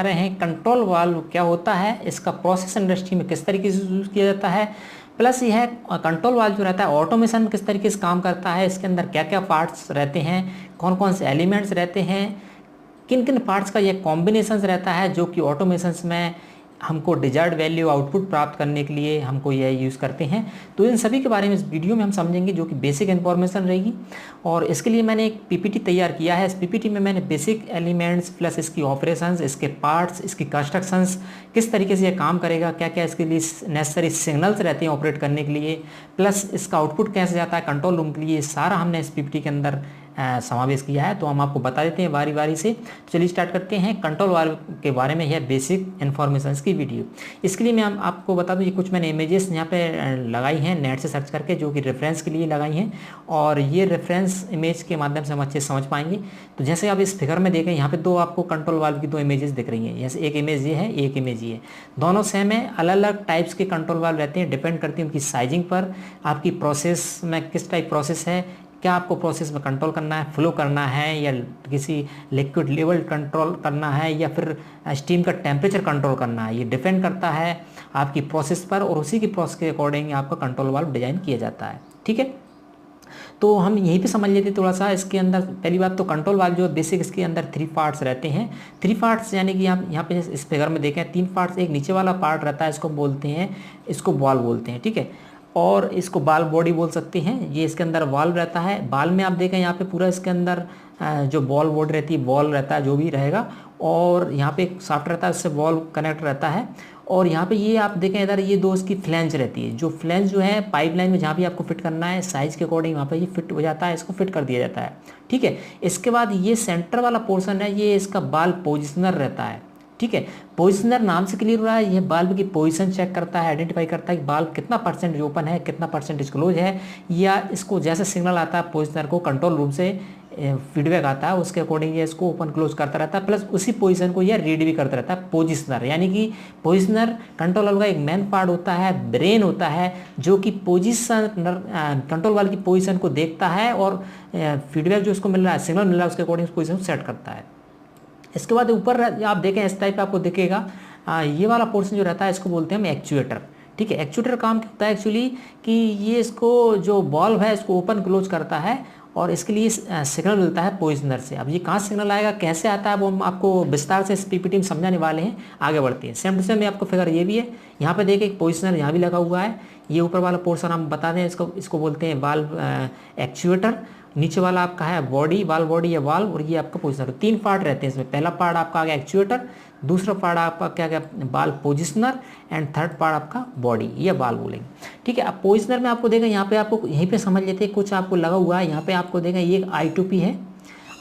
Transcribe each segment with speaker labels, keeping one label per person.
Speaker 1: रहे हैं control valve क्या होता है, इसका प्रोसेस इंडस्ट्री में किस तरीके से यूज़ किया जाता है, प्लस यह कंट्रोल वाल्व जो रहता है ऑटोमेशन किस तरीके से काम करता है, इसके अंदर क्या क्या पार्ट्स रहते हैं, कौन कौन से एलिमेंट्स रहते हैं, किन किन पार्ट्स का यह कॉम्बिनेशंस रहता है जो कि ऑटोमेशंस में हमको डिजायर्ड वैल्यू आउटपुट प्राप्त करने के लिए हमको यह यूज़ करते हैं। तो इन सभी के बारे में इस वीडियो में हम समझेंगे जो कि बेसिक इन्फॉर्मेशन रहेगी। और इसके लिए मैंने एक पीपीटी तैयार किया है। इस पीपीटी में मैंने बेसिक एलिमेंट्स प्लस इसकी ऑपरेशंस, इसके पार्ट्स, इसकी कंस्ट्रक्शंस, किस तरीके से ये काम करेगा, क्या क्या इसके लिए नेसेसरी सिग्नल्स रहते हैं ऑपरेट करने के लिए, प्लस इसका आउटपुट कैसे जाता है कंट्रोल रूम के लिए, सारा हमने इस पीपीटी के अंदर समावेश किया है। तो हम आपको बता देते हैं बारी बारी से। चलिए स्टार्ट करते हैं कंट्रोल वाल्व के बारे में यह बेसिक इन्फॉर्मेशन की वीडियो। इसके लिए मैं आपको बता दूं, ये कुछ मैंने इमेजेस यहाँ पे लगाई हैं नेट से सर्च करके, जो कि रेफरेंस के लिए लगाई हैं, और ये रेफरेंस इमेज के माध्यम से हम अच्छे से समझ पाएंगे। तो जैसे आप इस फिगर में देखें, यहाँ पे दो आपको कंट्रोल वाल्व की दो इमेजेस दिख रही हैं। जैसे एक इमेज ये है, एक इमेज ये है, दोनों सेम है। अलग अलग टाइप्स के कंट्रोल वाल्व रहते हैं, डिपेंड करती है उनकी साइजिंग पर, आपकी प्रोसेस में किस टाइप प्रोसेस है, क्या आपको प्रोसेस में कंट्रोल करना है, फ्लो करना है, या किसी लिक्विड लेवल कंट्रोल करना है, या फिर स्टीम का टेम्परेचर कंट्रोल करना है। ये डिपेंड करता है आपकी प्रोसेस पर, और उसी की प्रोसेस के अकॉर्डिंग आपका कंट्रोल वाल्व डिजाइन किया जाता है। ठीक है, तो हम यहीं पे समझ लेते थोड़ा सा। इसके अंदर पहली बात तो कंट्रोल वाल्व जो बेसिक, इसके अंदर 3 पार्ट्स रहते हैं। 3 पार्ट्स यानी कि आप यहाँ पे इस फिगर में देखें 3 पार्ट्स। एक नीचे वाला पार्ट रहता है, इसको बोलते हैं, इसको बॉल बोलते हैं। ठीक है, और इसको बाल बॉडी बोल सकते हैं। ये इसके अंदर वाल्व रहता है। बाल में आप देखें यहाँ पे पूरा इसके अंदर जो बॉल बॉडी रहती है, बॉल रहता है जो भी रहेगा, और यहाँ पे एक शाफ्ट रहता है, उससे बॉल कनेक्ट रहता है। और यहाँ पे ये आप देखें इधर, ये दो इसकी फ्लैंज रहती है। जो फ्लैंज जो है पाइपलाइन में जहाँ भी आपको फिट करना है, साइज के अकॉर्डिंग वहाँ पे ये फिट हो जाता है, इसको फिट कर दिया जाता है। ठीक है, इसके बाद ये सेंटर वाला पोर्शन है, ये इसका बाल पोजिशनर रहता है। ठीक है, पोजिशनर नाम से क्लियर हो रहा है, यह बाल्ब की पोजीशन चेक करता है, आइडेंटिफाई करता है कि बाल्ब कितना परसेंट ओपन है, कितना परसेंट क्लोज है, या इसको जैसे सिग्नल आता है पोजिशनर को कंट्रोल रूम से फीडबैक आता है, उसके अकॉर्डिंग ये इसको ओपन क्लोज करता रहता है। प्लस उसी पोजीशन को यह रीड भी करता रहता है पोजिशनर। यानी कि पोजिशनर कंट्रोल वाल्व का एक मेन पार्ट होता है, ब्रेन होता है, जो कि पोजिशन कंट्रोल वाल्व की पोजिशन को देखता है और फीडबैक जो उसको मिल रहा है, सिग्नल मिल रहा है, उसके अकॉर्डिंग उस पोजिशन को सेट करता है। इसके बाद ऊपर आप देखें इस टाइप का आपको दिखेगा, ये वाला पोर्शन जो रहता है इसको बोलते हैं हम एक्चुएटर। ठीक है, एक्चुएटर काम क्या होता है एक्चुअली कि ये इसको जो बॉल्व है इसको ओपन क्लोज करता है, और इसके लिए सिग्नल मिलता है पोजिशनर से। अब ये कहाँ सिग्नल आएगा, कैसे आता है, वो हम आपको विस्तार से इस पीपीटी में समझाने वाले हैं। आगे बढ़ते हैं। सेम टू सेम में आपको फिगर ये भी है, यहाँ पे देखिए एक पोजिशनर यहाँ भी लगा हुआ है। ये ऊपर वाला पोर्शन हम बता दें, इसको बोलते हैं वाल्व एक्चुएटर। नीचे वाला आपका है बॉडी, वाल्व बॉडी या वाल्व, और ये आपका पोजिशनर। 3 पार्ट रहते हैं इसमें। पहला पार्ट आपका आ गया एक्चुएटर, दूसरा पार्ट आपका क्या क्या बाल पोजिशनर, एंड थर्ड पार्ट आपका बॉडी या बाल बोलेंगे। ठीक है, अब पोजिशनर में आपको देखें, यहाँ पे आपको यहीं पे समझ लेते हैं, कुछ आपको लगा हुआ है यहाँ पे आपको देखें, ये I2P है।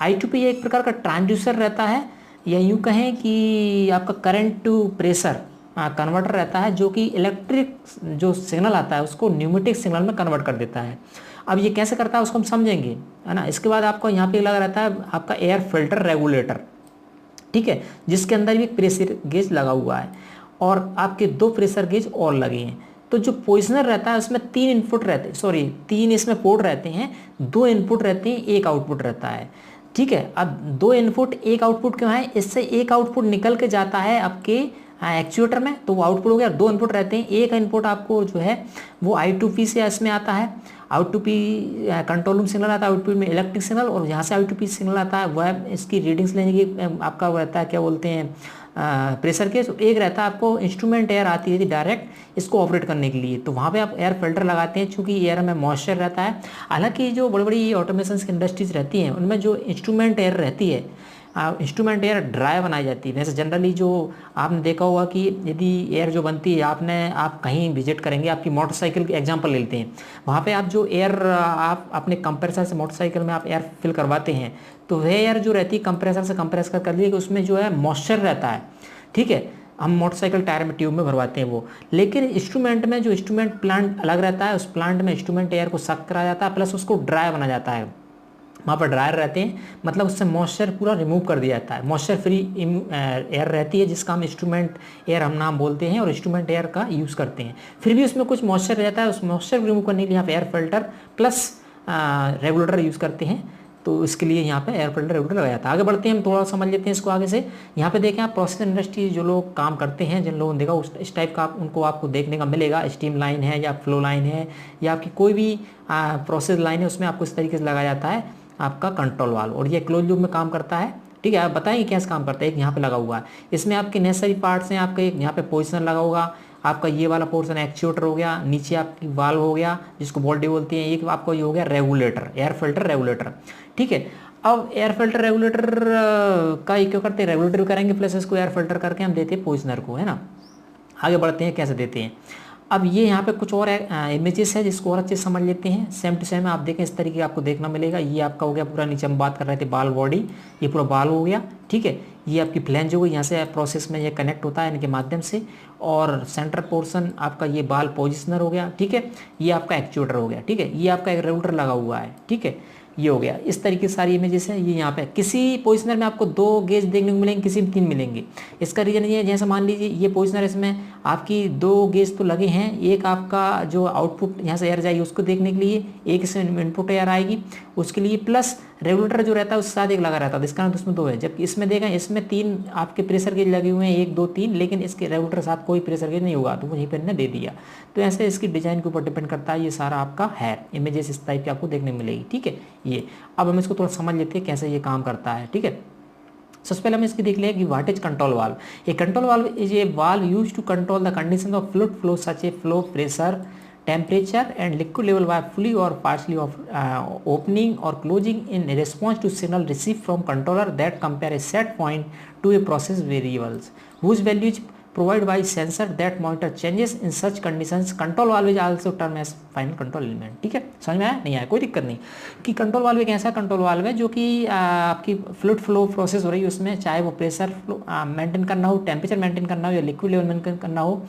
Speaker 1: I2P एक प्रकार का ट्रांसड्यूसर रहता है, या यूँ कहें कि आपका करंट टू प्रेशर कन्वर्टर रहता है, जो कि इलेक्ट्रिक जो सिग्नल आता है उसको न्यूमेटिक सिग्नल में कन्वर्ट कर देता है। अब ये कैसे करता है उसको हम समझेंगे, है ना। इसके बाद आपको यहाँ पे लगा रहता है आपका एयर फिल्टर रेगुलेटर। ठीक है, जिसके अंदर भी प्रेशर गेज लगा हुआ है, और आपके 2 प्रेशर गेज और लगे हैं। तो जो पोजिशनर रहता है उसमें 3 इनपुट रहते हैं, 3 इसमें पोर्ट रहते हैं, 2 इनपुट रहते हैं, 1 आउटपुट रहता है। ठीक है, अब 2 इनपुट 1 आउटपुट क्यों है, इससे 1 आउटपुट निकल के जाता है आपके एक्चुएटर में, तो वो आउटपुट हो गया। 2 इनपुट रहते हैं, 1 इनपुट आपको जो है वो I2P से इसमें आता है। I2P कंट्रोल रूम सिग्नल आता है, आउटपुट में इलेक्ट्रिक सिग्नल, और यहाँ से I2P सिग्नल आता है, वह इसकी रीडिंग्स लेने की आपका रहता है, क्या बोलते हैं, प्रेशर के। एक रहता है आपको इंस्ट्रूमेंट एयर आती है डायरेक्ट इसको ऑपरेट करने के लिए, तो वहाँ पे आप एयर फिल्टर लगाते हैं, चूँकि एयर में मॉइस्चर रहता है। हालांकि जो बड़ी बड़ी ऑटोमेशन की इंडस्ट्रीज रहती हैं उनमें जो इंस्ट्रूमेंट एयर रहती है, इंस्ट्रूमेंट एयर ड्राई बनाई जाती है। वैसे जनरली जो आपने देखा होगा कि यदि एयर जो बनती है, आप कहीं विजिट करेंगे, आपकी मोटरसाइकिल के एग्जांपल ले लेते हैं, वहाँ पे आप जो एयर आप अपने कंप्रेसर से मोटरसाइकिल में आप एयर फिल करवाते हैं, तो वह एयर जो रहती है कंप्रेसर से कंप्रेस कर लिए, उसमें जो है मॉइस्चर रहता है। ठीक है, हम मोटरसाइकिल टायर में ट्यूब में भरवाते हैं वो, लेकिन इंस्ट्रूमेंट में जो इंस्ट्रूमेंट प्लांट अलग रहता है, उस प्लांट में इंस्ट्रूमेंट एयर को सक करा जाता है, प्लस उसको ड्राई बना जाता है। वहाँ पर ड्रायर रहते हैं, मतलब उससे मॉइस्चर पूरा रिमूव कर दिया जाता है। मॉइस्चर फ्री एयर रहती है, जिसका हम इंस्ट्रूमेंट एयर हम नाम बोलते हैं, और इंस्ट्रूमेंट एयर का यूज़ करते हैं। फिर भी उसमें कुछ मॉइस्चर रहता है, उस मॉइस्चर रिमूव करने के लिए आप air filter plus regulator use करते हैं। तो तो इसके लिए यहाँ पे एयर फिल्टर रेगुलेटर लगाया था। आगे बढ़ते हैं, हम थोड़ा समझ लेते हैं इसको आगे से। यहाँ पे देखें आप, प्रोसेस इंडस्ट्री जो लोग काम करते हैं, जिन लोगों ने देखा इस टाइप का उनको आपको देखने का मिलेगा। स्टीम लाइन है या फ्लो लाइन है या आपकी कोई भी प्रोसेस लाइन है, उसमें आपको इस तरीके से लगाया जाता है आपका कंट्रोल वाल्व, और ये क्लोज लूप में काम करता है। ठीक है, आप बताएंगे कैसे काम करता है। एक यहाँ पे लगा हुआ है, इसमें आपके नेसेसरी पार्ट्स हैं। आपका एक यहाँ पे पोजिशनर लगा होगा, आपका ये वाला पोर्शन एक्चुएटर हो गया, नीचे आपकी वाल्व हो गया जिसको बॉडी बोलते हैं, एक आपको ये हो गया रेगुलेटर, एयर फिल्टर रेगुलेटर। ठीक है, अब एयर फिल्टर रेगुलेटर का ये क्यों करते हैं, रेगुलेटर करेंगे प्लस इसको एयर फिल्टर करके हम देते हैं पोजिशनर को, है ना। आगे बढ़ते हैं कैसे देते हैं। अब ये यहाँ पे कुछ और इमेजेस है जिसको और अच्छे से समझ लेते हैं। सेम टू सेम आप देखें, इस तरीके आपको देखना मिलेगा। ये आपका हो गया पूरा, नीचे हम बात कर रहे थे बाल बॉडी, ये पूरा बाल हो गया। ठीक है, ये आपकी फ्लैंज हो गई, यहाँ से प्रोसेस में ये कनेक्ट होता है इनके माध्यम से, और सेंटर पोर्शन आपका ये बाल पोजिशनर हो गया। ठीक है, ये आपका एक्चुएटर हो गया। ठीक है, ये आपका एक रेगुलेटर लगा हुआ है। ठीक है, ये हो गया। इस तरीके से सारी इमेजेस है। ये यहाँ पे किसी पोजिशनर में आपको 2 गेज देखने को मिलेंगे, किसी में 3 मिलेंगे। इसका रीजन ये है, जैसे मान लीजिए ये पोजिशनर, इसमें आपकी 2 गेज तो लगे हैं। एक आपका जो आउटपुट यहाँ से एयर जाएगी उसको देखने के लिए, एक इसमें इनपुट एयर आएगी उसके लिए, प्लस रेगुलेटर जो रहता है उसके साथ एक लगा रहता है, इसका मतलब उसमें 2 है। जबकि इसमें देखें, इसमें 3 आपके प्रेशर गेज लगे हुए हैं, 1 2 3, लेकिन इसके रेगुलेटर के साथ कोई प्रेशर गेज नहीं होगा, तो वहीं पर इन्हें दे दिया। तो ऐसे इसकी डिजाइन के ऊपर डिपेंड करता है। ये सारा आपका है, इमेजेस इस टाइप की आपको देखने मिलेगी। ठीक है, ये अब हम इसको थोड़ा समझ लेते हैं कैसे ये काम करता है। ठीक है, सबसे पहले हम इसकी देख लें कि what is control valve. A control valve is a valve used to control the condition of fluid flow such a flow, pressure, temperature and liquid level by fully or partially of opening or closing in response to signal received from controller that compare a set point to a process variables whose value is provided by sensor that monitor changes in such conditions. Control valve is also termed as final control element. ठीक है, समझ में आया? नहीं आया, कोई दिक्कत नहीं। कि कंट्रोल वाल्व एक ऐसा कंट्रोल वाल्व है जो कि आपकी फ्लूइड फ्लो प्रोसेस हो रही है, उसमें चाहे वो प्रेशर मेंटेन करना हो, टेम्परेचर मेंटेन करना हो या लिक्विड लेवल मेंटेन करना हो,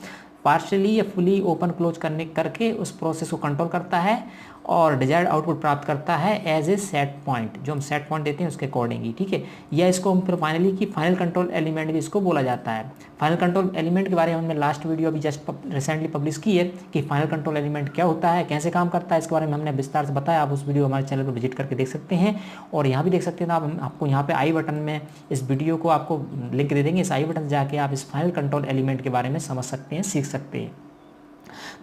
Speaker 1: पार्शली या फुली ओपन क्लोज करके उस प्रोसेस को कंट्रोल करता है और डिजायर्ड आउटपुट प्राप्त करता है एज ए सेट पॉइंट, जो हम सेट पॉइंट देते हैं उसके अकॉर्डिंग ही। ठीक है, या इसको हम फिर फाइनली की फाइनल कंट्रोल एलिमेंट भी इसको बोला जाता है। फाइनल कंट्रोल एलिमेंट के बारे में हमने लास्ट वीडियो अभी जस्ट रिसेंटली पब्लिश की है कि फाइनल कंट्रोल एलिमेंट क्या होता है, कैसे काम करता है, इसके बारे में हमने विस्तार से बताया। आप उस वीडियो हमारे चैनल पर विजिट करके देख सकते हैं, और यहाँ भी देख सकते हैं। आप आपको यहाँ पे आई बटन में इस वीडियो को आपको लिंक दे देंगे, इस आई बटन से जाके आप इस फाइनल कंट्रोल एलिमेंट के बारे में समझ सकते हैं, सीख सकते हैं।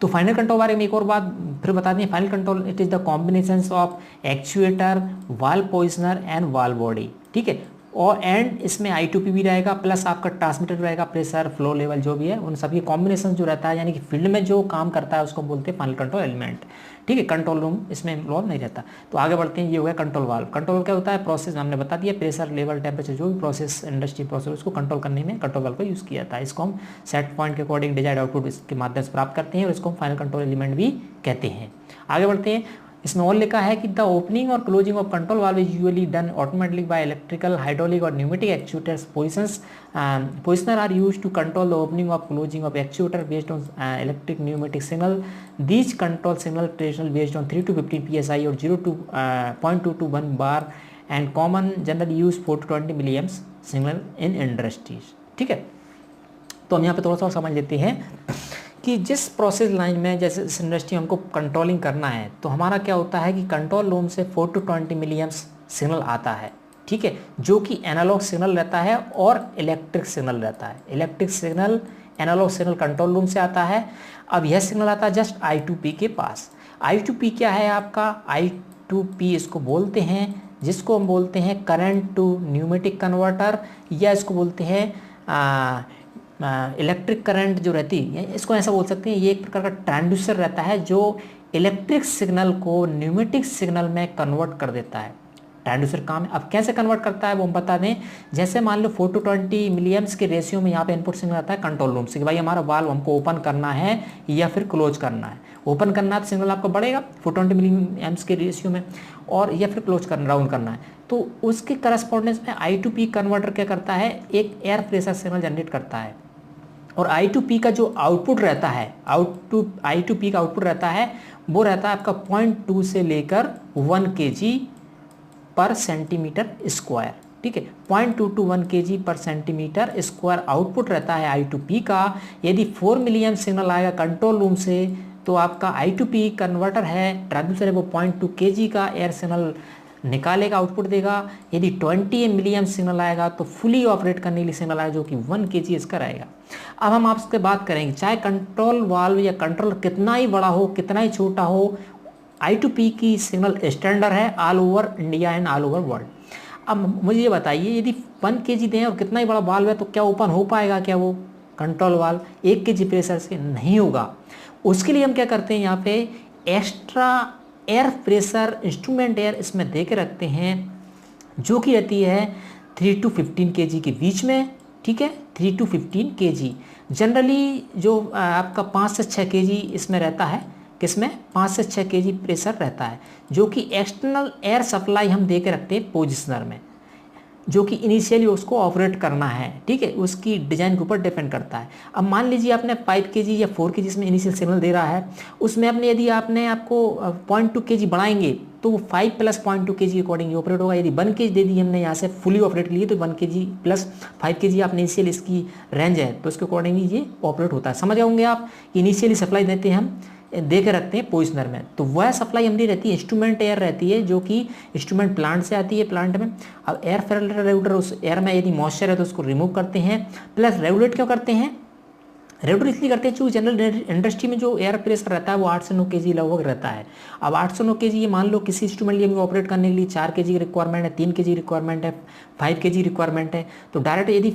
Speaker 1: तो फाइनल कंट्रोल बारे में एक और बात फिर बता दें। Final control it is the combination of actuator, valve positioner and valve body. ठीक है, और एंड इसमें I2P भी रहेगा, प्लस आपका ट्रांसमीटर रहेगा, प्रेशर फ्लो लेवल जो भी है उन सभी कॉम्बिनेशन जो रहता है, यानी कि फील्ड में जो काम करता है उसको बोलते हैं फाइनल कंट्रोल एलिमेंट। ठीक है, कंट्रोल रूम इसमें इन्वॉल्व नहीं रहता। तो आगे बढ़ते हैं, ये हो गया कंट्रोल वाल्व। कंट्रोल क्या होता है, प्रोसेस हमने बता दिया, प्रेशर लेवल टेम्परेचर जो भी प्रोसेस इंडस्ट्री प्रोसेस उसको कंट्रोल करने में कंट्रोल वाल्व का यूज़ किया जाता है। इसको हम सेट पॉइंट के अकॉर्डिंग डिजायर्ड आउटपुट इसके माध्यम से प्राप्त करते हैं, और इसको हम फाइनल कंट्रोल एलिमेंट भी कहते हैं। आगे बढ़ते हैं, इसमें और लिखा है कि द ओपनिंग और closing of control valve is usually done automatically by electrical, hydraulic और pneumatic actuators. Positioner are used to control the opening और closing of actuator based on electric pneumatic signal. These control signal traditional based on 3 to 15 PSI और 0 to 0.2 to 1 bar and common general use 4 to 20 milliamps signal in industries. ठीक है, तो हम यहाँ पे थोड़ा सा समझ लेते हैं कि जिस प्रोसेस लाइन में जैसे इस इंडस्ट्री हमको कंट्रोलिंग करना है, तो हमारा क्या होता है कि कंट्रोल रूम से 4 to 20 मिलियम्स सिग्नल आता है। ठीक है, जो कि एनालॉग सिग्नल रहता है और इलेक्ट्रिक सिग्नल रहता है। Electric signal, analog signal control room से आता है। अब यह सिग्नल आता है जस्ट I2P के पास। I2P क्या है आपका, I2P इसको बोलते हैं, जिसको हम बोलते हैं करंट टू न्यूमेटिक कन्वर्टर, या इसको बोलते हैं इलेक्ट्रिक करंट जो रहती है, इसको ऐसा बोल सकते हैं। ये एक प्रकार का ट्रांसड्यूसर रहता है जो इलेक्ट्रिक सिग्नल को न्यूमेटिक सिग्नल में कन्वर्ट कर देता है। ट्रांसड्यूसर काम है। अब कैसे कन्वर्ट करता है वो हम बता दें। जैसे मान लो 4 to 20 मिलियम्स के रेशियो में यहाँ पे इनपुट सिग्नल आता है कंट्रोल रूम से कि भाई हमारा वाल्व हमको ओपन करना है या फिर क्लोज करना है। ओपन करना है तो सिग्नल आपका बढ़ेगा 420 मिलियम्स के रेशियो में, और या फिर क्लोज करना, राउंड करना है तो उसके करस्पॉन्डेंस में I2P कन्वर्टर क्या करता है, एक एयर प्रेशर सिग्नल जनरेट करता है। और I2P का जो आउटपुट रहता है, I2P का आउटपुट रहता है वो रहता है आपका 0.2 से लेकर 1 kg पर सेंटीमीटर स्क्वायर। ठीक है, 0.2 to 1 kg पर सेंटीमीटर स्क्वायर आउटपुट रहता है I2P का। यदि 4 मिलियन सिग्नल आएगा कंट्रोल रूम से तो आपका I2P कन्वर्टर है, ट्रांसड्यूसर है, वो 0.2 kg का एयर सिग्नल निकालेगा, आउटपुट देगा। यदि 20 मिलियन सिग्नल आएगा तो फुली ऑपरेट करने के लिए सिग्नल आएगा जो कि 1 kg इसका रहेगा। अब हम आपसे बात करेंगे, चाहे कंट्रोल वाल्व या कंट्रोलर कितना ही बड़ा हो कितना ही छोटा हो, I2P की सिग्नल स्टैंडर्ड है all over India and all over world. अब मुझे ये बताइए, यदि 1 kg दें और कितना ही बड़ा वाल्व है तो क्या ओपन हो पाएगा? क्या वो कंट्रोल वाल्व 1 kg प्रेशर से? नहीं होगा। उसके लिए हम क्या करते हैं, यहाँ पे extra air pressure instrument air इसमें दे के रखते हैं, जो कि रहती है 3 to 15 kg के बीच में, ठीक है, 3 to 15 kg। जनरली जो आपका 5 से 6 kg इसमें रहता है, किसमें? 5 से 6 kg प्रेशर रहता है, जो कि एक्सटर्नल एयर सप्लाई हम दे के रखते हैं पोजिशनर में, जो कि इनिशियली उसको ऑपरेट करना है, ठीक है, उसकी डिज़ाइन के ऊपर डिपेंड करता है। अब मान लीजिए आपने 5 kg या 4 kg इसमें इनिशियल सिग्नल दे रहा है, उसमें अपने यदि आपने आपको 0.2 kg बढ़ाएंगे तो वो 5 + 0.2 kg के अकॉर्डिंग ऑपरेट होगा। यदि 1 kg दे दी हमने यहाँ से फुली ऑपरेट के लिए तो 1 kg + 5 kg आपने इनिशियल इसकी रेंज है तो उसके अकॉर्डिंग ये ऑपरेट होता है। समझ जाओगे आप, इनिशियली सप्लाई देते हैं हम, दे के रखते हैं पोजिशनर में, तो वह सप्लाई हमारी रहती है इंस्ट्रूमेंट एयर रहती है, जो कि इंस्ट्रूमेंट प्लांट से आती है प्लांट में। अब एयर फिल्टर रेगुलेटर उस एयर में यदि मॉइस्चर है तो उसको रिमूव करते हैं, प्लस रेगुलेट क्यों करते हैं? रेगुलेट इसलिए करते हैं क्योंकि जनरल इंडस्ट्री में जो एयर प्रेशर रहता है वो 8 से 9 kg लगभग रहता है। अब 8 से 9 kg, ये मान लो किसी इंस्ट्रूमेंट लिए ऑपरेट करने के लिए 4 kg की रिक्वायरमेंट है, 3 kg रिक्वायरमेंट है, 5 kg रिक्वायरमेंट है, तो डायरेक्ट यदि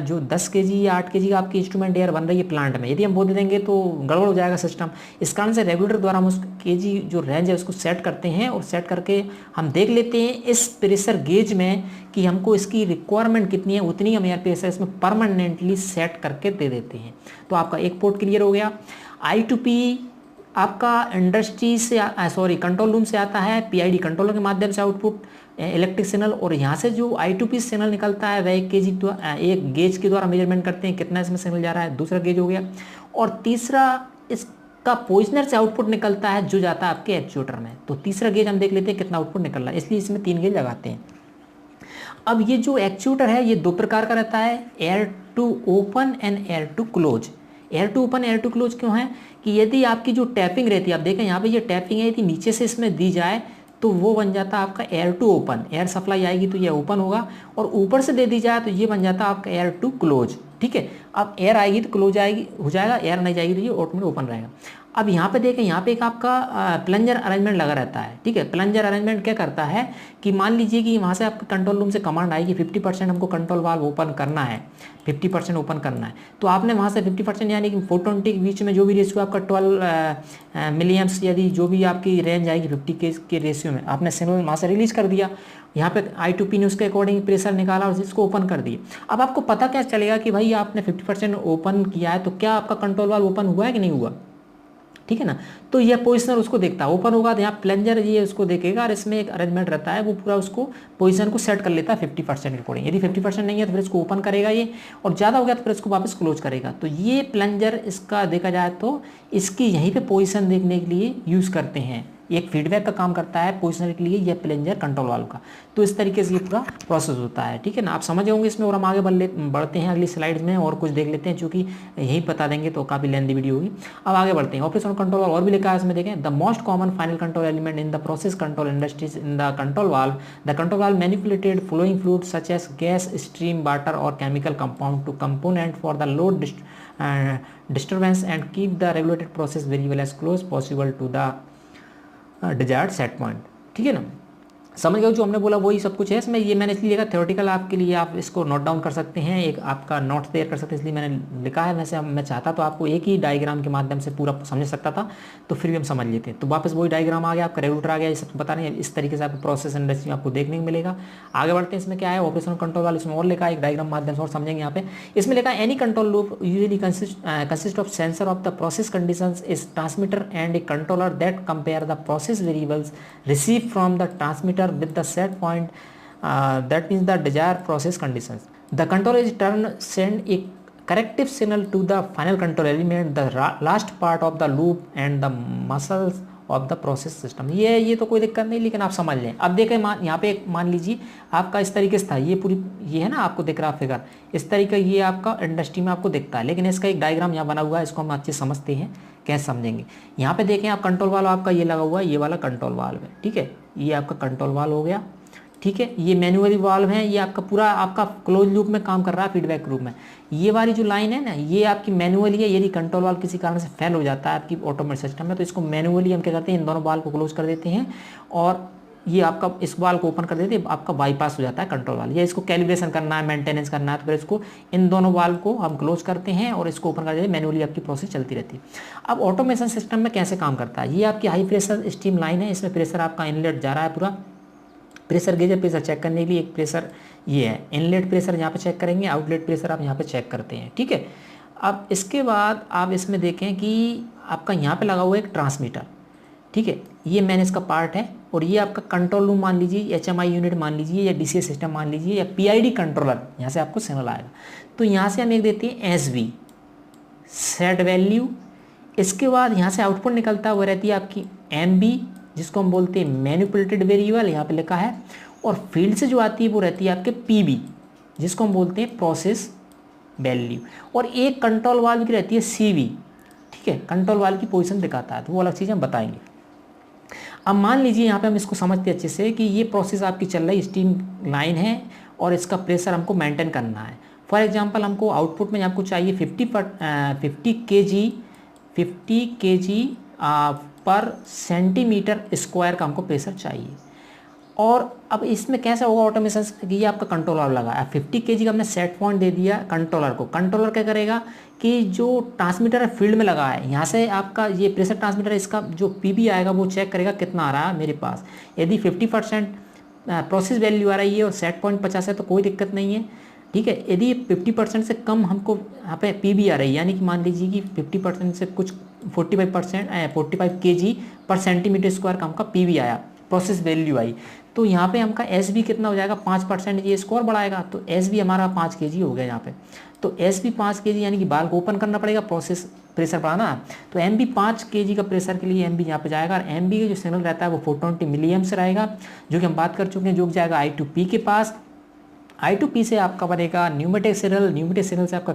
Speaker 1: जो 10 kg या 8 kg का आपकी इंस्ट्रूमेंट एयर बन रही है प्लांट में, यदि हम बोल देंगे तो गड़बड़ हो जाएगा सिस्टम। इस कारण से रेगुलेटर द्वारा हम उस kg जो रेंज है उसको सेट करते हैं, और सेट करके हम देख लेते हैं इस प्रेशर गेज में कि हमको इसकी रिक्वायरमेंट कितनी है, उतनी हम एयर प्रेशर इसमें परमानेंटली सेट करके दे देते हैं। तो आपका एक पोर्ट क्लियर हो गया। I2P आपका इंडस्ट्री से कंट्रोल रूम से आता है, PID कंट्रोलर के माध्यम से आउटपुट इलेक्ट्रिक सिग्नल, और यहाँ से जो I2P सिग्नल निकलता है वह 1 kg एक गेज के द्वारा मेजरमेंट करते हैं कितना इसमें सिग्नल जा रहा है, दूसरा गेज हो गया। और तीसरा इसका पोजिशनर से आउटपुट निकलता है जो जाता है आपके एक्चुएटर में, तो तीसरा गेज हम देख लेते हैं कितना आउटपुट निकल रहा है, इसलिए इसमें 3 गेज लगाते हैं। अब ये जो एक्चुएटर है ये 2 प्रकार का रहता है, air to open and air to close. Air to open air to close क्यों है कि यदि आपकी जो टैपिंग रहती है, आप देखें यहाँ पे ये टैपिंग है, यदि नीचे से इसमें दी जाए तो वो बन जाता है आपका air to open, air supply आएगी तो ये ओपन होगा, और ऊपर से दे दी जाए तो ये बन जाता है आपका एयर टू क्लोज, ठीक है। अब एयर आएगी तो क्लोज आएगी हो जाएगा, एयर नहीं जाएगी तो ये ऑटोमेटिक ओपन रहेगा। अब यहाँ पे देखें, यहाँ पे एक आपका प्लंजर अरेंजमेंट लगा रहता है, ठीक है। प्लंजर अरेंजमेंट क्या करता है कि मान लीजिए कि वहाँ से आपके कंट्रोल रूम से कमांड आएगी 50% हमको कंट्रोल वाल्व ओपन करना है, 50% ओपन करना है, तो आपने वहाँ से 50% यानी कि 420 के बीच में जो भी रेशियो आपका 12 मिलियम्स यदि जो भी आपकी रेंज आएगी 50 के रेशियो में, आपने सिग्नल वहाँ से रिलीज कर दिया, यहाँ पे I2P ने उसके अकॉर्डिंग प्रेशर निकाला और इसको ओपन कर दिया। अब आपको पता क्या चलेगा कि भाई आपने 50% ओपन किया है तो क्या आपका कंट्रोल वाल्व ओपन हुआ है कि नहीं हुआ, ठीक है ना। तो यह पोजीशनर उसको देखता है, ओपन होगा तो यहाँ प्लंजर ये उसको देखेगा, और इसमें एक अरेंजमेंट रहता है वो पूरा उसको पोजीशन को सेट कर लेता है 50% के अकॉर्डिंग। यदि 50% नहीं है तो फिर इसको ओपन करेगा ये, और ज़्यादा हो गया तो फिर इसको वापस क्लोज करेगा। तो ये प्लंजर इसका देखा जाए तो इसकी यहीं पे पोजीशन देखने के लिए यूज़ करते हैं, एक फीडबैक का काम करता है पोजिशनर के लिए यह प्लंजर कंट्रोल वाल्व का। तो इस तरीके से ये पूरा प्रोसेस होता है, ठीक है ना। आप समझ होंगे इसमें, और हम आगे बढ़ते हैं अगली स्लाइड्स में और कुछ देख लेते हैं, चूँकि यही बता देंगे तो काफ़ी लेंथी वीडियो होगी। अब आगे बढ़ते हैं। ऑपरेशन कंट्रोल वाल्व और भी लिखा है इसमें, देखें, the most common final control element in the process control industries in the control valve manipulated flowing fluid such as gas, stream, water और chemical compound to component for the load disturbance and keep the regulated process variable as close possible to the desired set point, ठीक है ना। समझ गए जो हमने बोला वही सब कुछ है इसमें। ये मैंने इसलिए लिखा थ्योरेटिकल आपके लिए, आप इसको नोट डाउन कर सकते हैं, एक आपका नोट तैयार कर सकते हैं, इसलिए मैंने लिखा है। वैसे मैं चाहता तो आपको एक ही डायग्राम के माध्यम से पूरा समझ सकता था, तो फिर भी हम समझ लेते हैं। तो वापस वही डायग्राम आ गया, आपका रेगुलेटर आ गया, ये सब पता नहीं, इस तरीके से आपको प्रोसेस इंडस्ट्री में आपको देखने को मिलेगा। आगे बढ़ते हैं, इसमें क्या है ऑपरेशन कंट्रोल वाला, इसमें और लिखा है एक डायग्राम माध्यम से और समझेंगे। यहाँ पे इसमें लिखा है any control loop usually consist of sensor of the process conditions, is transmitter and A controller that compare the process variables receive from the transmitter with the set point that means the desired process conditions. The controller is turn send a corrective signal to the final control element, the last part of the loop, and the muscles of the process system. ये तो कोई दिक्कत नहीं, लेकिन आप समझ लें। अब देखें यहाँ पे मान लीजिए आपका इस तरीके से था, ये पूरी ये है ना आपको दिख रहा फिगर इस तरीके, ये आपका इंडस्ट्री में आपको दिखता है, लेकिन इसका एक डायग्राम यहाँ बना हुआ है, इसको हम अच्छे समझते हैं, कैसे समझेंगे। यहाँ पे देखें आप कंट्रोल वाल्व आपका ये लगा हुआ है, ये वाला कंट्रोल वाल्व है, ठीक है, ये आपका कंट्रोल वाल्व हो गया, ठीक है। ये मैनुअली वाल्व है, ये आपका पूरा आपका क्लोज लूप में काम कर रहा है, फीडबैक लूप में। ये वाली जो लाइन है ना, ये आपकी मैनुअली है। यदि कंट्रोल वाल्व किसी कारण से फेल हो जाता है आपकी ऑटोमेटिक सिस्टम में, तो इसको मैनुअली हम क्या करते हैं, इन दोनों वाल्व को क्लोज कर देते हैं, और ये आपका इस वाल्व को ओपन कर देते हैं, आपका बाईपास हो जाता है कंट्रोल वाल्व। या इसको कैलिब्रेशन करना है, मेंटेनेंस करना है, तो फिर इसको इन दोनों वाल्व को हम क्लोज करते हैं और इसको ओपन कर देते हैं, मैनुअली आपकी प्रोसेस चलती रहती है। अब ऑटोमेशन सिस्टम में कैसे काम करता है, ये आपकी हाई प्रेशर स्टीम लाइन है, इसमें प्रेशर आपका इनलेट जा रहा है, पूरा प्रेशर गेजर प्रेशर चेक करने के लिए एक प्रेशर ये है, इनलेट प्रेशर यहाँ पे चेक करेंगे, आउटलेट प्रेशर आप यहाँ पे चेक करते हैं, ठीक है। अब इसके बाद आप इसमें देखें कि आपका यहाँ पे लगा हुआ है एक ट्रांसमीटर, ठीक है, ये मैंने इसका पार्ट है, और ये आपका कंट्रोल रूम मान लीजिए, HMI यूनिट मान लीजिए, या DCS सिस्टम मान लीजिए, या PID कंट्रोलर, यहाँ से आपको सिग्नल आएगा। तो यहाँ से हम एक देते हैं SV सेट वैल्यू, इसके बाद यहाँ से आउटपुट निकलता है, वो रहती है आपकी MB, जिसको हम बोलते हैं मैनिपुलेटेड वेरिएबल, यहाँ पे लिखा है, और फील्ड से जो आती है वो रहती है आपके PB, जिसको हम बोलते हैं प्रोसेस वैल्यू, और एक कंट्रोल वाल्व की रहती है CV, ठीक है, कंट्रोल वाल्व की पोजीशन दिखाता है, तो वो अलग चीज़ हम बताएंगे। अब मान लीजिए यहाँ पे हम इसको समझते हैं अच्छे से कि ये प्रोसेस आपकी चल रही स्टीम लाइन है, और इसका प्रेशर हमको मेंटेन करना है। फॉर एग्जांपल हमको आउटपुट में आपको चाहिए 50 kg पर सेंटीमीटर स्क्वायर का हमको प्रेशर चाहिए। और अब इसमें कैसा होगा ऑटोमेशन, ये आपका कंट्रोलर लगा है, 50 kg का हमने सेट पॉइंट दे दिया कंट्रोलर को। कंट्रोलर क्या करेगा कि जो ट्रांसमीटर फील्ड में लगा है, यहाँ से आपका ये प्रेशर ट्रांसमीटर, इसका जो PB आएगा वो चेक करेगा कितना आ रहा है मेरे पास। यदि 50% प्रोसेस वैल्यू आ रही है और सेट पॉइंट 50 है तो कोई दिक्कत नहीं है, ठीक है। यदि 50% से कम हमको यहाँ पे PB आ रही है, यानी कि मान लीजिए कि 50% से कुछ 45 kg पर सेंटीमीटर स्क्वायर का हमका PB आया, प्रोसेस वैल्यू आई, तो यहाँ पे हमका SB कितना हो जाएगा, 5%, ये स्कोर बढ़ाएगा, तो SB हमारा 5 kg हो गया यहाँ पे। तो SB 5 kg, यानी कि बाल को ओपन करना पड़ेगा, प्रोसेस प्रेशर बढ़ाना है, तो MB 5 kg का प्रेशर के लिए MB यहाँ पे जाएगा, और MB का जो सिग्नल रहता है वो 420 मिलीएम्प से रहेगा, जो कि हम बात कर चुके हैं, जो जाएगा I2P के पास। I2P से आपका बनेगा न्यूमेटिक सिग्नल, न्यूमेटिक सिग्नल से आपका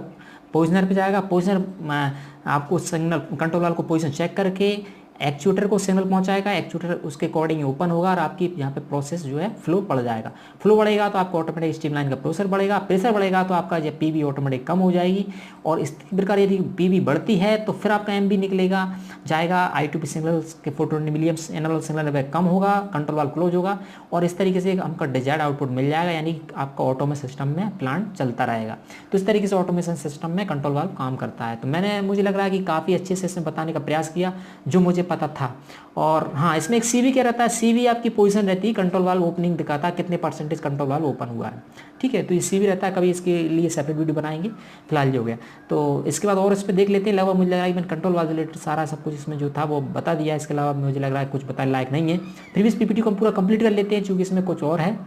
Speaker 1: पोजिशनर पे जाएगा, पोजिशनर आपको सिग्नल कंट्रोल वाल को पोजिशन चेक करके एक्चुएटर को सिग्नल पहुंचाएगा, एक्चुएटर उसके अकॉर्डिंग ओपन होगा, और आपकी यहाँ पे प्रोसेस जो है फ्लो बढ़ जाएगा। फ्लो बढ़ेगा तो आपको ऑटोमेटिक स्ट्रीमलाइन का प्रेशर बढ़ेगा, प्रेशर बढ़ेगा तो आपका जो PB ऑटोमेटिक कम हो जाएगी, और इस प्रकार यदि PB बढ़ती है तो फिर आपका MB निकलेगा, जाएगा I2P सिग्नल के 420 मिलीएम्प्स एनालॉग सिग्नल कम होगा, कंट्रोल वाल्व क्लोज होगा, और इस तरीके से हमका डिजायर्ड आउटपुट मिल जाएगा, यानी आपका ऑटोमेशन सिस्टम में प्लांट चलता रहेगा। तो इस तरीके से ऑटोमेशन सिस्टम में कंट्रोल वाल्व काम करता है। तो मुझे लग रहा है कि काफ़ी अच्छे से इसमें बताने का प्रयास किया जो मुझे पता था। और हाँ, इसमें एक CV क्या रहता है, CV आपकी पोजीशन रहती है, कंट्रोल वाल्व ओपनिंग दिखाता है कितने % कंट्रोल वाल्व ओपन हुआ है, ठीक है। तो ये CV रहता है, कभी इसके लिए सेपरेट वीडियो बनाएंगे, फिलहाल ये हो गया। तो इसके बाद और इस पर देख लेते हैं। लगभग मुझे लग रहा है मैंने कंट्रोल वाल्व रिलेटेड सारा सब कुछ इसमें जो था वो बता दिया, इसके अलावा मुझे लग रहा है कुछ बताने लायक नहीं है। फिर भी इस PPT को हम पूरा कंप्लीट कर लेते हैं, चूँकि इसमें कुछ और है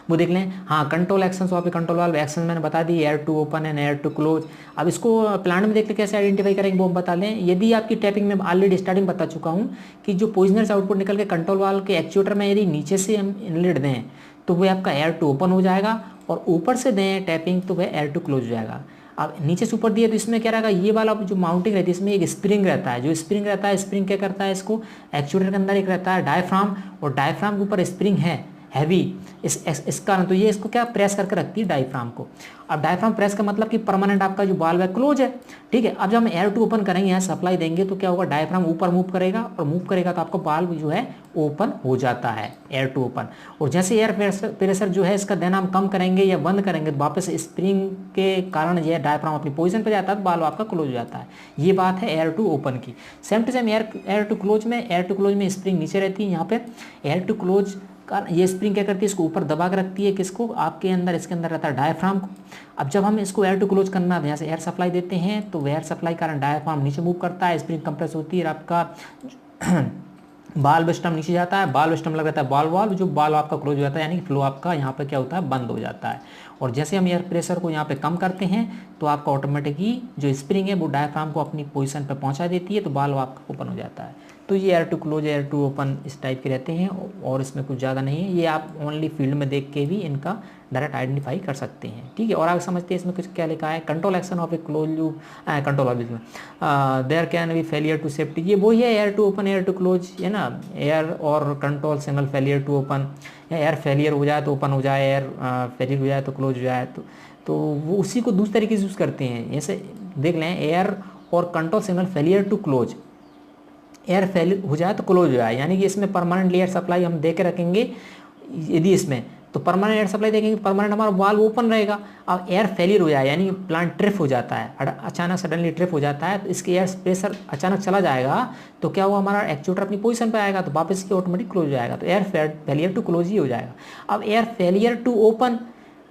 Speaker 1: वो देख लें। हाँ, कंट्रोल एक्शंस, वहाँ पे कंट्रोल वाल्व एक्शन मैंने बता दी, air to open and air to close. अब इसको प्लांट में देखते कैसे आइडेंटिफाई करेंगे वो हम बता लें। यदि आपकी टैपिंग में ऑलरेडी स्टार्टिंग बता चुका हूँ कि जो पोजिशनर से आउटपुट निकल के कंट्रोल वाल्व के एक्चुएटर में यदि नीचे से हम इनलेट दें तो वह आपका एयर टू ओपन हो जाएगा, और ऊपर से दें टैपिंग तो वह एयर टू क्लोज हो जाएगा। अब नीचे से ऊपर दिए तो इसमें क्या रहेगा, ये वाला जो माउंटिंग रहती है इसमें एक स्प्रिंग रहता है। जो स्प्रिंग रहता है, स्प्रिंग क्या करता है, इसको एक्चुएटर के अंदर एक रहता है डायफ्राम, और डायफ्राम के ऊपर स्प्रिंग है हैवी इस कारण, तो ये इसको क्या प्रेस करके रखती है डायफ्राम को। अब डायफ्राम प्रेस का मतलब कि परमानेंट आपका जो वाल्व है क्लोज है, ठीक है। अब जब हम एयर टू ओपन करेंगे, यहाँ सप्लाई देंगे तो क्या होगा, डायफ्राम ऊपर मूव करेगा, और मूव करेगा तो आपका वाल्व जो है ओपन हो जाता है, एयर टू ओपन। और जैसे एयर प्रेशर जो है इसका देना हम कम करेंगे या बंद करेंगे तो वापस स्प्रिंग के कारण यह डायफ्राम अपनी पोजीशन पर जाता है, तो वाल्व आपका क्लोज हो जाता है। ये बात है एयर टू ओपन की। Same to same air to close में स्प्रिंग नीचे रहती है, यहाँ पे एयर टू क्लोज ये स्प्रिंग क्या करती है, इसको ऊपर दबा के रखती है, किसको, आपके अंदर, इसके अंदर रहता है डायफ्राम को। अब जब हम इसको एयर टू क्लोज करना है, यहाँ से एयर सप्लाई देते हैं तो एयर सप्लाई कारण डायफ्राम नीचे मूव करता है, स्प्रिंग कंप्रेस होती है, और आपका बाल्व सिस्टम नीचे जाता है, बाल्व सिस्टम लग रहता है बाल्व, जो बाल्व आपका क्लोज हो जाता है, यानी कि फ्लो आपका यहाँ पे क्या होता है, बंद हो जाता है। और जैसे हम एयर प्रेशर को यहाँ पे कम करते हैं तो आपका ऑटोमेटिकली जो स्प्रिंग है वो डायफ्राम को अपनी पोजीशन पे पहुँचा देती है, तो बाल्व आपका ओपन हो जाता है। तो ये air to close, air to open इस टाइप के रहते हैं और इसमें कुछ ज़्यादा नहीं है। ये आप ओनली फील्ड में देख के भी इनका डायरेक्ट आइडेंटिफाई कर सकते हैं, ठीक है। और आगे समझते हैं इसमें कुछ क्या लिखा है। Control action of a close loop, control of there can be failure to safety, ये वही है air to open, air to close, है ना। एयर और control signal failure to open, या एयर फेलियर हो जाए तो ओपन हो जाए, एयर फेलियर हो जाए तो क्लोज हो जाए, तो वो उसी को दूसरे तरीके से यूज़ करते हैं। जैसे देख लें, एयर और control signal failure to close, air fail हो जाए तो क्लोज हो जाए, यानी कि इसमें परमानेंट एयर सप्लाई हम दे के रखेंगे। यदि इसमें तो परमानेंट एयर सप्लाई देखेंगे, परमानेंट हमारा वाल्व ओपन रहेगा। अब एयर फेलियर हो जाए, यानी प्लांट ट्रिप हो जाता है, अचानक सडनली ट्रिप हो जाता है, तो इसके एयर प्रेशर अचानक चला जाएगा, तो क्या हुआ, हमारा एक्चुएटर अपनी पोजीशन पे आएगा, तो वापस ये ऑटोमेटिक क्लोज हो जाएगा। तो एयर फेलियर टू क्लोज ही हो जाएगा। अब एयर फेलियर टू ओपन,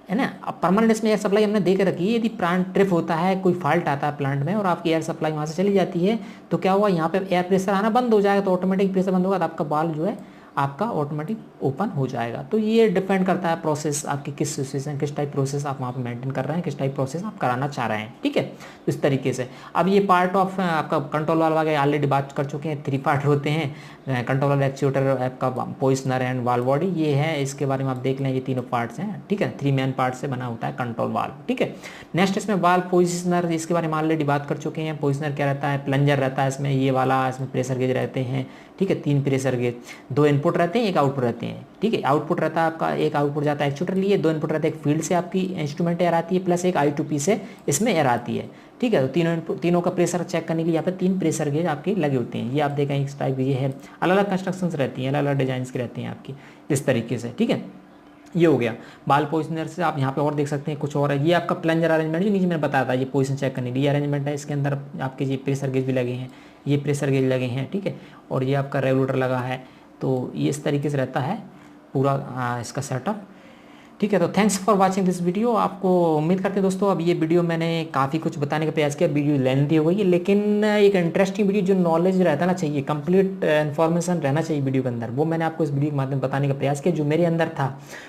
Speaker 1: है ना। अब परमानेंट इसमें एयर सप्लाई हमने दे के रखी है। यदि प्लांट ट्रिप होता है, कोई फॉल्ट आता है प्लांट में और आपकी एयर सप्लाई वहाँ से चली जाती है, तो क्या हुआ, यहाँ पे एयर प्रेशर आना बंद हो जाएगा, तो ऑटोमेटिक प्रेशर बंद होगा, तो आपका वाल्व जो है आपका ऑटोमेटिक ओपन हो जाएगा। तो ये डिपेंड करता है प्रोसेस आपकी किस सिचुएशन, किस टाइप प्रोसेस आप वहाँ पे मेंटेन कर रहे हैं, किस टाइप प्रोसेस आप कराना चाह रहे हैं, ठीक है। तो इस तरीके से अब ये पार्ट ऑफ आपका कंट्रोल वाल्व वगैरह ऑलरेडी बात कर चुके हैं। 3 पार्ट होते हैं, कंट्रोल वाल्व, एक्चुएटर, आपका पोजिशनर एंड वाल्व बॉडी, ये है। इसके बारे में आप देख लें, ये तीनों पार्ट्स हैं, ठीक है। 3 मेन पार्ट से बना होता है कंट्रोल वाल्व, ठीक है। नेक्स्ट इसमें वाल्व पोजिशनर, इसके बारे में ऑलरेडी बात कर चुके हैं। पोजिशनर क्या रहता है, प्लंजर रहता है इसमें, ये वाला, इसमें प्रेशर गेज रहते हैं, ठीक है। 3 प्रेशर गेज, 2 इनपुट रहते हैं, 1 आउटपुट रहते हैं, ठीक है। आउटपुट रहता है आपका, 1 आउटपुट जाता है एक्चुएटर लिए, 2 इनपुट रहते हैं, एक फील्ड से आपकी इंस्ट्रूमेंट एयर आती है, प्लस एक I2P से इसमें एयर आती है, ठीक है। तो तीनों का प्रेशर चेक करने के लिए यहाँ पे 3 प्रेशर गेज आपके लगे होते हैं। ये आप देखें इस टाइप, ये है, अलग अलग कंस्ट्रक्शंस रहती हैं, अलग अलग डिजाइन की रहती हैं आपकी, इस तरीके से, ठीक है। ये हो गया बाल पोजिशनर से। आप यहाँ पे और देख सकते हैं कुछ और है, ये आपका प्लंजर अरेंजमेंट जो नीचे मैंने बताया था, ये पोजीशन चेक करने के लिए अरेंजमेंट है। इसके अंदर आपके ये प्रेशर गेज भी लगे हैं, ये प्रेशर गेज लगे हैं, ठीक है। और ये आपका रेगुलेटर लगा है, तो ये इस तरीके से रहता है पूरा इसका सेटअप, ठीक है। तो thanks for watching this video. आपको उम्मीद करते हैं दोस्तों, अब ये वीडियो मैंने काफ़ी कुछ बताने का प्रयास किया, वीडियो लेंथी हो गई है, लेकिन एक इंटरेस्टिंग वीडियो, जो नॉलेज रहता ना चाहिए, कंप्लीट इन्फॉर्मेशन रहना चाहिए वीडियो के अंदर, वो मैंने आपको इस वीडियो के माध्यम बताने का प्रयास किया, जो मेरे अंदर था।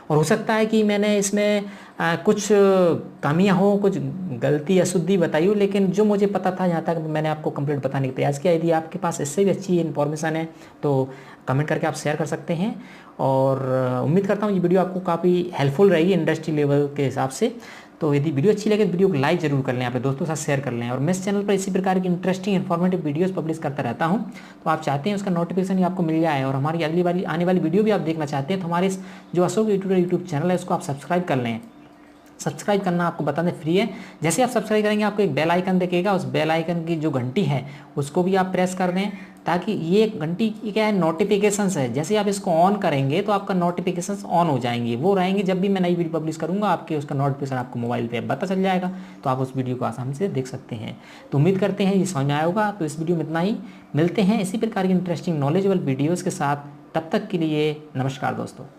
Speaker 1: और हो सकता है कि मैंने इसमें कुछ कमियाँ हो, कुछ गलती अशुद्धि बताई हो, लेकिन जो मुझे पता था यहाँ तक मैंने आपको कंप्लीट बताने का प्रयास किया। यदि आपके पास इससे भी अच्छी इन्फॉर्मेशन है तो कमेंट करके आप शेयर कर सकते हैं। और उम्मीद करता हूँ ये वीडियो आपको काफ़ी हेल्पफुल रहेगी इंडस्ट्री लेवल के हिसाब से। तो यदि वीडियो अच्छी लगे तो वीडियो को लाइक जरूर कर लें, यहाँ पे दोस्तों के साथ शेयर कर लें। और मैं इस चैनल पर इसी प्रकार की इंटरेस्टिंग इन्फॉर्मेटिव वीडियोस पब्लिश करता रहता हूँ, तो आप चाहते हैं उसका नोटिफिकेशन ही आपको मिल जाए और हमारी अगली वाली आने वाली वीडियो भी आप देखना चाहते हैं, तो हमारे इस जो अशोक यूट्यूब चैनल है उसको आप सब्सक्राइब कर लें। सब्सक्राइब करना आपको बताने फ्री है। जैसे आप सब्सक्राइब करेंगे आपको एक बेल आइकन दिखेगा, उस बेल आइकन की जो घंटी है उसको भी आप प्रेस कर दें, ताकि ये घंटी क्या है, नोटिफिकेशंस है। जैसे आप इसको ऑन करेंगे तो आपका नोटिफिकेशंस ऑन हो जाएंगे, वो रहेंगे। जब भी मैं नई वीडियो पब्लिश करूंगा आपके उसका नोटिफिकेशन आपको मोबाइल पे पता चल जाएगा, तो आप उस वीडियो को आसानी से देख सकते हैं। तो उम्मीद करते हैं ये समझ में आया होगा। तो इस वीडियो में इतना ही, मिलते हैं इसी प्रकार की इंटरेस्टिंग नॉलेजेबल वीडियोज़ के साथ। तब तक के लिए नमस्कार दोस्तों।